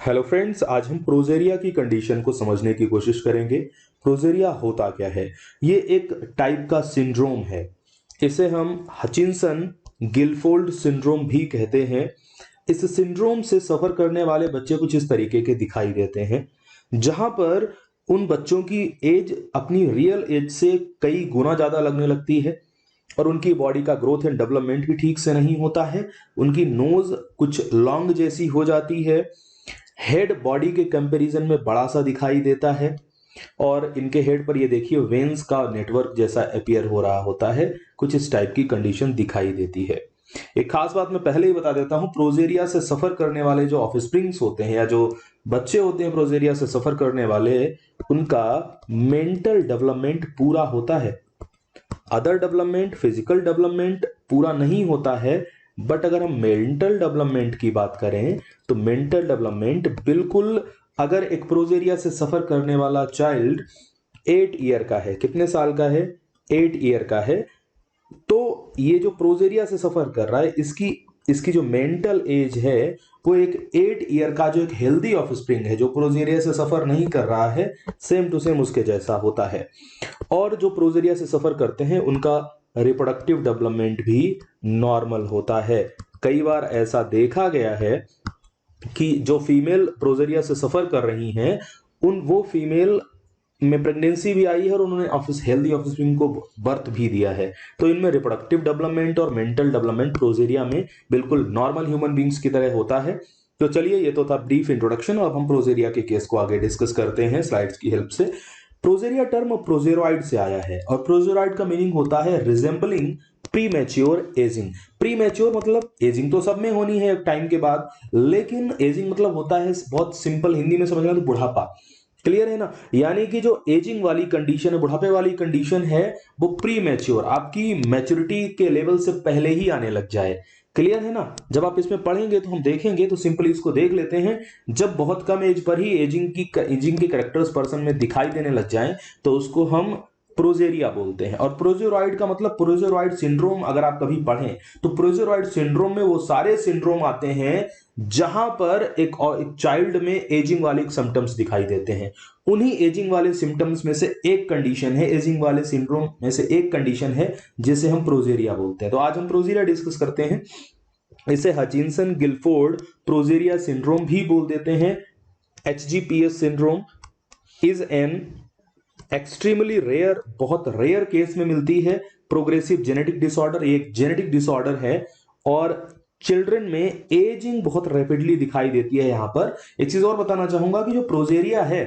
Hello friends, आज हम progeria की कंडीशन को समझने की कोशिश करेंगे। प्रोजेरिया होता क्या है? ये एक टाइप का सिंड्रोम है। इसे हम हचिंसन गिलफोर्ड सिंड्रोम भी कहते हैं। इस सिंड्रोम से सफर करने वाले बच्चे कुछ इस तरीके के दिखाई देते हैं, जहां पर उन बच्चों की एज अपनी रियल एज से कई गुना ज्यादा लगने लगती है और उनकी बॉडी का ग्रोथ एंड डेवलपमेंट भी ठीक से नहीं होता है। उनकी नोज कुछ लॉन्ग जैसी हो जाती है। हेड बॉडी के कंपैरिजन में बड़ा सा दिखाई देता है और इनके हेड पर ये देखिए वेन्स का नेटवर्क जैसा अपीयर हो रहा होता है। कुछ इस टाइप की कंडीशन दिखाई देती है। एक खास बात मैं पहले ही बता देता हूं, प्रोजेरिया से सफर करने वाले जो ऑफस्प्रिंग्स होते हैं या जो बच्चे होते हैं प्रोजेरिया से सफर करने वाले, उनका मेंटल डेवलपमेंट पूरा होता है। अदर डेवलपमेंट, फिजिकल डेवलपमेंट पूरा नहीं होता है। बट अगर हम मेंटल डेवलपमेंट की बात करें तो मेंटल डेवलपमेंट बिल्कुल, अगर एक प्रोजेरिया से सफर करने वाला चाइल्ड 8 ईयर का है, कितने साल का है? 8 ईयर का है, तो ये जो प्रोजेरिया से सफर कर रहा है, इसकी इसकी जो मेंटल एज है वो एक 8 ईयर का जो एक हेल्दी ऑफस्प्रिंग है, जो प्रोजेरिया से सफर नहीं कर रहा है, सेम टू सेम उसके जैसा होता है। और जो प्रोजेरिया से सफर करते हैं उनका रिप्रोडक्टिव डेवलपमेंट भी नॉर्मल होता है। कई बार ऐसा देखा गया है कि जो फीमेल प्रोजेरिया से सफर कर रही हैं, उन वो फीमेल में प्रेगनेंसी भी आई है और उन्होंने हेल्दी ऑफस्प्रिंग को बर्थ भी दिया है। तो इनमें रिप्रोडक्टिव डेवलपमेंट और मेंटल डेवलपमेंट प्रोजेरिया में बिल्कुल नॉर्मल ह्यूमन बींग्स की तरह होता है। तो चलिए, ये तो था ब्रीफ इंट्रोडक्शन। अब हम प्रोजेरिया के केस को आगे डिस्कस करते हैं स्लाइड्स की हेल्प से। प्रोजेरिया टर्म प्रोजेरोइड से आया है और प्रोजेरोइड का मीनिंग होता है resembling pre mature ageing. Pre mature मतलब एजिंग तो सब में होनी है एक टाइम के बाद, लेकिन एजिंग मतलब होता है, बहुत सिंपल हिंदी में समझना तो बुढ़ापा। क्लियर है ना? यानी कि जो एजिंग वाली कंडीशन है, बुढ़ापे वाली कंडीशन है, वो प्री मैच्योर, आपकी मैच्योरिटी के लेवल से पहले ही आने लग जाए। क्लियर है ना? जब आप इसमें पढ़ेंगे तो हम देखेंगे, तो सिंपली इसको देख लेते हैं। जब बहुत कम एज पर ही एजिंग के कैरेक्टर्स पर्सन में दिखाई देने लग जाएं, तो उसको हम प्रोजेरिया बोलते हैं। और प्रोजेरोइड का मतलब, प्रोजेरोइड सिंड्रोम अगर आप कभी पढ़ें तो प्रोजेरोइड सिंड्रोम में वो सारे सिंड्रोम आते हैं जहां पर एक चाइल्ड में एजिंग वाले सिम्टम्स दिखाई देते हैं। उन्हीं एजिंग वाले सिम्टम्स में से एक कंडीशन है, एजिंग वाले सिंड्रोम में से एक कंडीशन है जिसे हम प्रोजेरिया बोलते हैं। तो आज हम प्रोजेरिया डिस्कस करते हैं। इसे हचिंसन गिलफोर्ड प्रोजेरिया सिंड्रोम भी बोल देते हैं। HGPS syndrome is an extremely rare, बहुत रेयर केस में मिलती है, प्रोग्रेसिव जेनेटिक डिसऑर्डर। ये एक जेनेटिक डिसऑर्डर है और चिल्ड्रन में एजिंग बहुत रैपिडली दिखाई देती है। यहां पर एक चीज और बताना चाहूंगा कि जो प्रोजेरिया है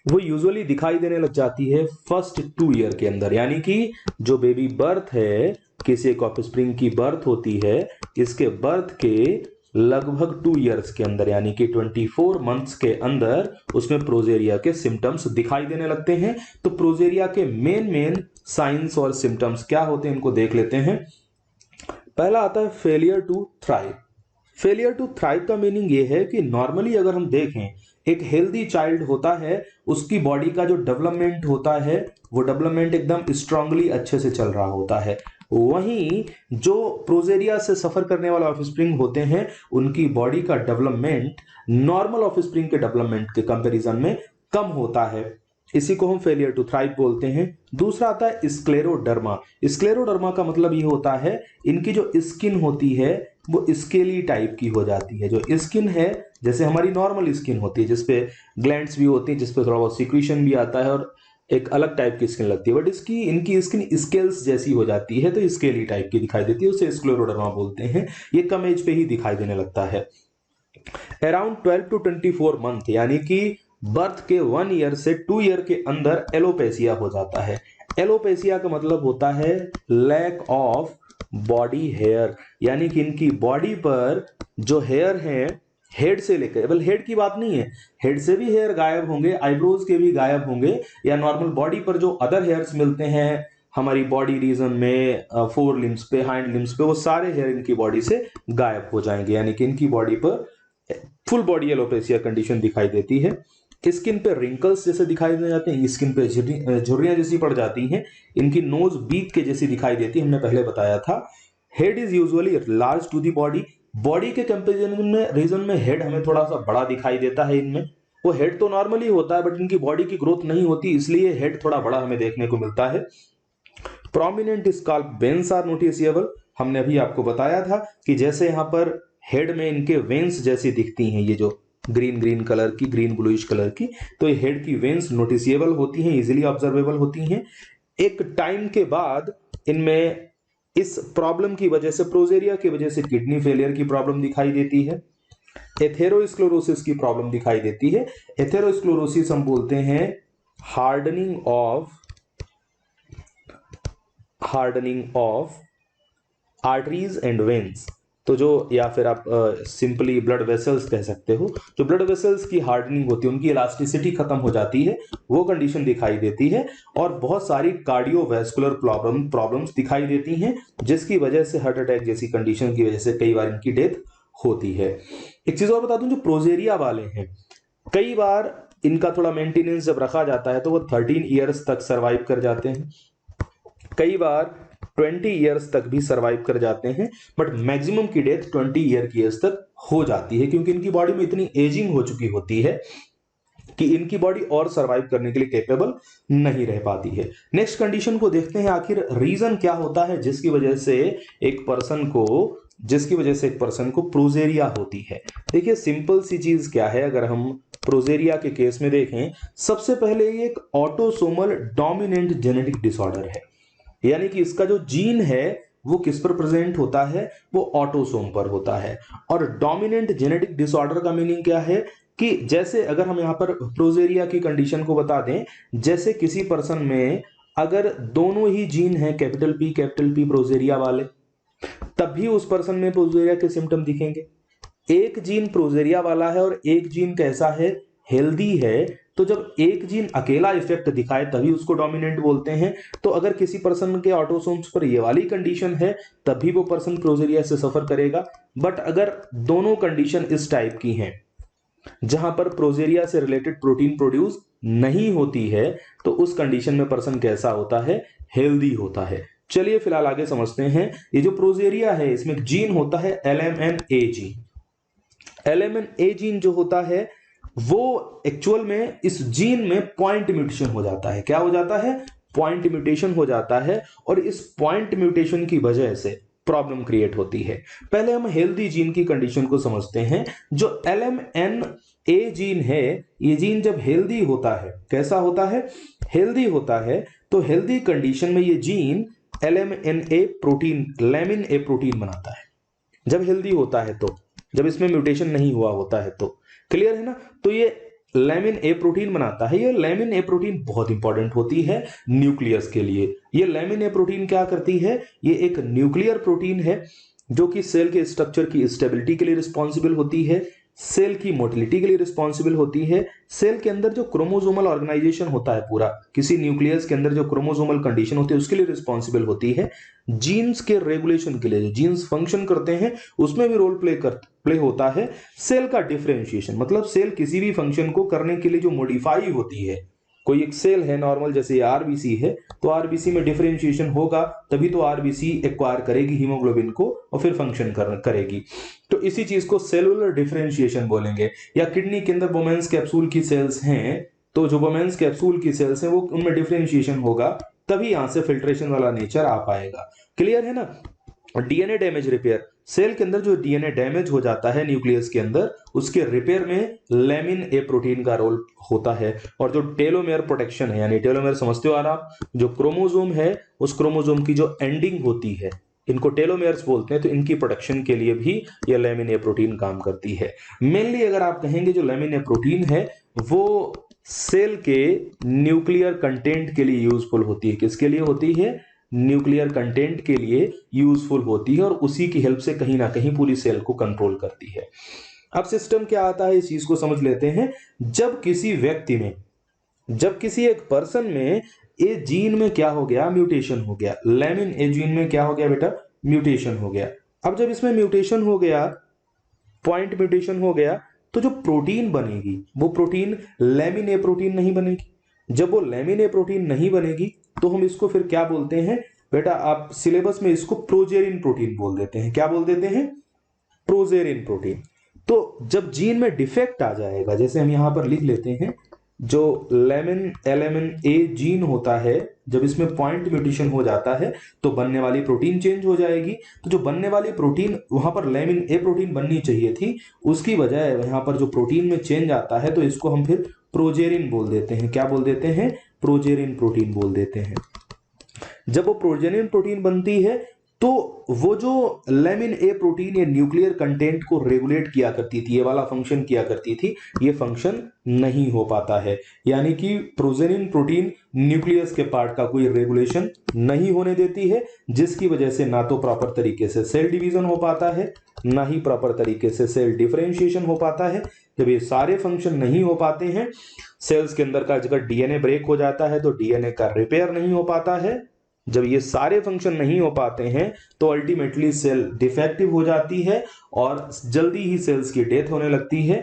वो यूजुअली दिखाई देने लग जाती है फर्स्ट 2 ईयर के अंदर। यानी कि जो बेबी बर्थ है, किसी एक ऑफस्प्रिंग की बर्थ होती है, इसके बर्थ के लगभग 2 ईयर्स के अंदर, यानी कि 24 मंथ्स के अंदर उसमें प्रोजेरिया के सिम्टम्स दिखाई देने लगते हैं। तो प्रोजेरिया के मेन मेन साइंस और सिम्टम्स क्या होते हैं, इनको देख लेते हैं। पहला आता है failure to thrive. Failure to thrive का मीनिंग ये है कि नॉर्मली अगर हम देखें, एक हेल्दी चाइल्ड होता है, उसकी बॉडी का जो डेवलपमेंट होता है वो डेवलपमेंट एकदम स्ट्रांगली अच्छे से चल रहा होता है। वहीं जो प्रोजेरिया से सफर करने वाले ऑफस्प्रिंग होते हैं, उनकी बॉडी का डेवलपमेंट नॉर्मल ऑफस्प्रिंग के डेवलपमेंट के कंपैरिजन में कम होता है। इसी को हम फेलियर टू थ्राइव बोलते हैं। दूसरा आता है स्क्लेरोडर्मा। स्क्लेरोडर्मा का मतलब ये होता है, इनकी जो स्किन होती है वो स्केली टाइप की हो जाती है। जो स्किन है, जैसे हमारी नॉर्मल स्किन होती है जिसपे ग्लैंड्स भी होती है, जिसपे थोड़ा बहुत सिक्रीशन भी आता है और एक अलग टाइप की स्किन लगती है, बट इनकी स्किन स्केल्स जैसी हो जाती है, तो स्केली टाइप की दिखाई देती है, उसे स्क्लेरोडर्मा बोलते हैं। ये कम एज पे ही दिखाई देने लगता है। अराउंड 12 टू 24 मंथ, यानी कि बर्थ के 1 ईयर से 2 ईयर के अंदर एलोपेसिया हो जाता है। एलोपेसिया का मतलब होता है लैक ऑफ बॉडी हेयर, यानी कि इनकी बॉडी पर जो हेयर है, हेड से लेकर, केवल हेड की बात नहीं है, हेड से भी हेयर गायब होंगे, आईब्रोज के भी गायब होंगे, या नॉर्मल बॉडी पर जो अदर हेयर्स मिलते हैं हमारी बॉडी रीजन में, फोर लिम्स पे, हाइंड लिम्स पे, वो सारे हेयर इनकी बॉडी से गायब हो जाएंगे। यानी कि इनकी बॉडी पर फुल बॉडी एलोपेसिया कंडीशन दिखाई देती है। स्किन पे रिंकल्स जैसे दिखाई दे जाते हैं, स्किन पे झुर्रियां जैसी पड़ जाती हैं। इनकी नोज बीक के जैसी दिखाई देती है, हमने पहले बताया था। Head is usually large to the body, body के कंपैरिजन में रीजन में हेड हमें थोड़ा सा बड़ा दिखाई देता है इनमें। वो हेड तो नॉर्मली होता है बट इनकी बॉडी की ग्रोथ नहीं होती, इसलिए हेड थोड़ा बड़ा हमें देखने को मिलता है। Prominent scalp veins are noticeable. हमने अभी आपको बताया था कि जैसे यहाँ पर हेड में इनके वेन्स जैसी दिखती हैं, ये जो ग्रीन ग्रीन कलर की, ग्रीन ब्लूइश कलर की, तो ये हेड की वेन्स नोटिसेबल होती हैं, इजीली ऑब्जर्वेबल होती हैं। एक टाइम के बाद इनमें इस प्रॉब्लम की वजह से, प्रोजेरिया की वजह से किडनी फेलियर की प्रॉब्लम दिखाई देती है, एथेरोस्क्लेरोसिस की प्रॉब्लम दिखाई देती है। एथेरोस्क्लेरोसिस हम बोलते हैं hardening of arteries and veins. तो जो, या फिर आप सिंपली ब्लड वेसल्स कह सकते हो, जो ब्लड वेसल्स की हार्डनिंग होती है, उनकी इलास्टिसिटी खत्म हो जाती है, वो कंडीशन दिखाई देती है। और बहुत सारी कार्डियोवैस्कुलर प्रॉब्लम्स दिखाई देती हैं, जिसकी वजह से हार्ट अटैक जैसी कंडीशन की वजह से कई बार इनकी डेथ होती है। एक चीज और बता दूं, जो प्रोजेरिया वाले हैं, कई बार इनका थोड़ा मेंटेनेंस जब रखा जाता है तो वो 13 ईयर्स तक सरवाइव कर जाते हैं, कई बार 20 ईयर्स तक भी सरवाइव कर जाते हैं, बट मैक्सिमम की डेथ 20 ईयर की एज तक हो जाती है, क्योंकि इनकी बॉडी में इतनी एजिंग हो चुकी होती है कि इनकी बॉडी और सरवाइव करने के लिए कैपेबल नहीं रह पाती है। नेक्स्ट कंडीशन को देखते हैं, आखिर रीजन क्या होता है जिसकी वजह से एक पर्सन को प्रोजेरिया होती है। देखिए सिंपल सी चीज क्या है, अगर हम प्रोजेरिया के केस में देखें, सबसे पहले ये एक ऑटोसोमल डोमिनेंट जेनेटिक डिसऑर्डर है, यानी कि इसका जो जीन है वो किस पर प्रेजेंट होता है, वो ऑटोसोम पर होता है। और डोमिनेंट जेनेटिक डिसऑर्डर का मीनिंग क्या है कि जैसे अगर हम यहां पर प्रोजेरिया की कंडीशन को बता दें, जैसे किसी पर्सन में अगर दोनों ही जीन हैं कैपिटल पी प्रोजेरिया वाले, तब भी उस पर्सन में प्रोजेरिया के सिम्टम दिखेंगे। एक जीन प्रोजेरिया वाला है और एक जीन कैसा है, हेल्दी है, तो जब एक जीन अकेला इफेक्ट दिखाए तभी उसको डोमिनेंट बोलते हैं। तो अगर किसी पर्सन के ऑटोसोम्स पर ये वाली कंडीशन है तभी वो पर्सन प्रोजेरिया से सफर करेगा। बट अगर दोनों कंडीशन इस टाइप की हैं जहां पर प्रोजेरिया से रिलेटेड प्रोटीन प्रोड्यूस नहीं होती है, तो उस कंडीशन में पर्सन कैसा होता है, हेल्दी होता है। चलिए फिलहाल आगे समझते हैं। ये जो प्रोजेरिया है इसमें एक जीन होता है LMNA जीन। LMNA जीन जो होता है वो एक्चुअल में इस जीन में पॉइंट म्यूटेशन हो जाता है। क्या हो जाता है, पॉइंट म्यूटेशन हो जाता है, और इस पॉइंट म्यूटेशन की वजह से प्रॉब्लम क्रिएट होती है। पहले हम हेल्दी जीन की कंडीशन को समझते हैं। जो LMNA जीन है, ये जीन जब हेल्दी होता है, कैसा होता है, हेल्दी होता है, तो हेल्दी कंडीशन में ये जीन LMNA प्रोटीन, लैमिन ए प्रोटीन बनाता है जब हेल्दी होता है, तो जब इसमें म्यूटेशन नहीं हुआ होता है तो। क्लियर है ना। तो ये लैमिन ए प्रोटीन बनाता है। ये लैमिन ए प्रोटीन बहुत इंपॉर्टेंट होती है न्यूक्लियस के लिए। ये लैमिन ए प्रोटीन क्या करती है, ये एक न्यूक्लियर प्रोटीन है जो कि सेल के स्ट्रक्चर की स्टेबिलिटी के लिए रिस्पॉन्सिबल होती है, सेल की मोटिलिटी के लिए रिस्पॉन्सिबल होती है। सेल के अंदर जो क्रोमोसोमल ऑर्गेनाइजेशन होता है पूरा, किसी न्यूक्लियस के अंदर जो क्रोमोसोमल कंडीशन होती है उसके लिए रिस्पॉन्सिबल होती है। जीन्स के रेगुलेशन के लिए, जो जीन्स फंक्शन करते हैं उसमें भी रोल प्ले होता है। सेल का डिफरेंशिएशन, मतलब सेल किसी भी फंक्शन को करने के लिए जो मॉडिफाई होती है, कोई एक सेल है नॉर्मल जैसे आरबीसी है, तो आरबीसी में डिफरेंशिएशन होगा तभी तो आरबीसी एक्वायर करेगी हीमोग्लोबिन को और फिर फंक्शन करेगी। तो इसी चीज को सेलुलर डिफरेंशिएशन बोलेंगे। या किडनी के अंदर बोमेंस कैप्सूल की सेल्स हैं, तो जो बोमेंस कैप्सूल की सेल्स हैं वो उनमें डिफरेंशिएशन होगा, तभी यहां से फिल्ट्रेशन वाला नेचर आ पाएगा। क्लियर है ना। डीएनए डैमेज रिपेयर, सेल के अंदर जो डीएनए डैमेज हो जाता है न्यूक्लियस के अंदर, उसके रिपेयर में लैमिन ए प्रोटीन का रोल होता है। और जो टेलोमेयर प्रोटेक्शन है, यानी टेलोमेयर समझते हो आप, जो क्रोमोसोम है उस क्रोमोसोम की जो एंडिंग होती है, इनको टेलोमेयर्स बोलते हैं, तो इनकी प्रोटेक्शन के लिए भी ये लैमिन ए प्रोटीन काम करती है। मेनली अगर आप कहेंगे जो लैमिन ए प्रोटीन है वो सेल के न्यूक्लियर कंटेंट के लिए यूजफुल होती है। किसके लिए होती है, न्यूक्लियर कंटेंट के लिए यूजफुल होती है, और उसी की हेल्प से कहीं ना कहीं पूरी सेल को कंट्रोल करती है। अब सिस्टम क्या आता है इस चीज को समझ लेते हैं। जब किसी व्यक्ति में, जब किसी एक पर्सन में ए जीन में क्या हो गया, म्यूटेशन हो गया, लैमिन ए जीन में क्या हो गया बेटा, म्यूटेशन हो गया। अब जब इसमें म्यूटेशन हो गया, पॉइंट म्यूटेशन हो गया, तो जो प्रोटीन बनेगी वो प्रोटीन लैमिन ए प्रोटीन नहीं बनेगी। जब वो लैमिन ए प्रोटीन नहीं बनेगी तो हम इसको फिर क्या बोलते हैं बेटा, आप सिलेबस में इसको प्रोजेरिन प्रोटीन बोल देते हैं। क्या बोल देते हैं, प्रोजेरिन प्रोटीन। तो जब जीन में डिफेक्ट आ जाएगा, जैसे हम यहां पर लिख लेते हैं, जो लेमिन एलेमिन ए जीन होता है, जब इसमें पॉइंट म्यूटेशन हो जाता है तो बनने वाली प्रोटीन चेंज हो जाएगी। तो जो बनने वाली प्रोटीन, वहां पर लेमिन ए प्रोटीन बननी चाहिए थी, उसकी बजाय यहां पर जो प्रोटीन में चेंज आता है तो इसको हम फिर प्रोजेरिन बोल देते हैं। क्या बोल देते हैं? प्रोजेरिन प्रोटीन बोल देते हैं। जब वो प्रोजेरिन प्रोटीन बनती है तो वो जो लेमिन ए प्रोटीन ये न्यूक्लियर कंटेंट को रेगुलेट किया करती थी, ये वाला फंक्शन किया करती थी, ये फंक्शन नहीं हो पाता है। यानी कि प्रोजेरिन प्रोटीन न्यूक्लियस के पार्ट का कोई रेगुलेशन नहीं होने देती है, जिसकी वजह से ना तो प्रॉपर तरीके से सेल डिवीजन हो पाता है, ना ही प्रॉपर तरीके से सेल डिफरेंशिएशन हो पाता है। जब ये सारे फंक्शन नहीं हो पाते हैं, सेल्स के अंदर का अगर डीएनए ब्रेक हो जाता है तो डीएनए का रिपेयर नहीं हो पाता है। जब ये सारे फंक्शन नहीं हो पाते हैं तो अल्टीमेटली सेल डिफेक्टिव हो जाती है और जल्दी ही सेल्स की डेथ होने लगती है।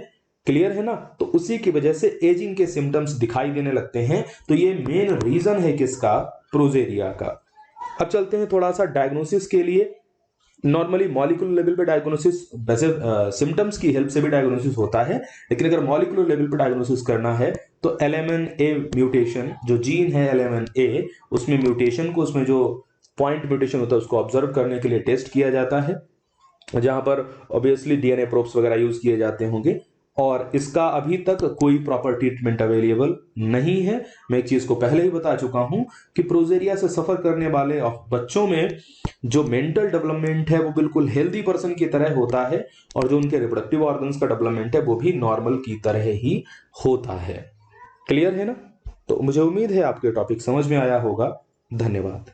क्लियर है ना? तो उसी की वजह से एजिंग के सिम्टम्स दिखाई देने लगते हैं। तो ये मेन रीजन है किसका? प्रोजेरिया का। अब चलते हैं थोड़ा सा डायग्नोसिस के लिए। नॉर्मली मॉलिक्यूलर लेवल पे डायग्नोसिस, वैसे सिम्टम्स की हेल्प से भी डायग्नोसिस होता है, लेकिन अगर मॉलिक्यूलर लेवल पे डायग्नोसिस करना है तो एलेमन ए म्यूटेशन, जो जीन है एलेमन ए, उसमें म्यूटेशन को, उसमें जो पॉइंट म्यूटेशन होता है उसको ऑब्जर्व करने के लिए टेस्ट किया जाता है, जहां पर ऑब्वियसली डीएनए प्रोब्स वगैरह यूज किए जाते होंगे। और इसका अभी तक कोई प्रॉपर ट्रीटमेंट अवेलेबल नहीं है। मैं एक चीज को पहले ही बता चुका हूं कि प्रोजेरिया से सफर करने वाले बच्चों में जो मेंटल डेवलपमेंट है वो बिल्कुल हेल्दी पर्सन की तरह होता है, और जो उनके रिप्रोडक्टिव ऑर्गन्स का डेवलपमेंट है वो भी नॉर्मल की तरह ही होता है। क्लियर है ना? तो मुझे उम्मीद है आपके टॉपिक समझ में आया होगा। धन्यवाद।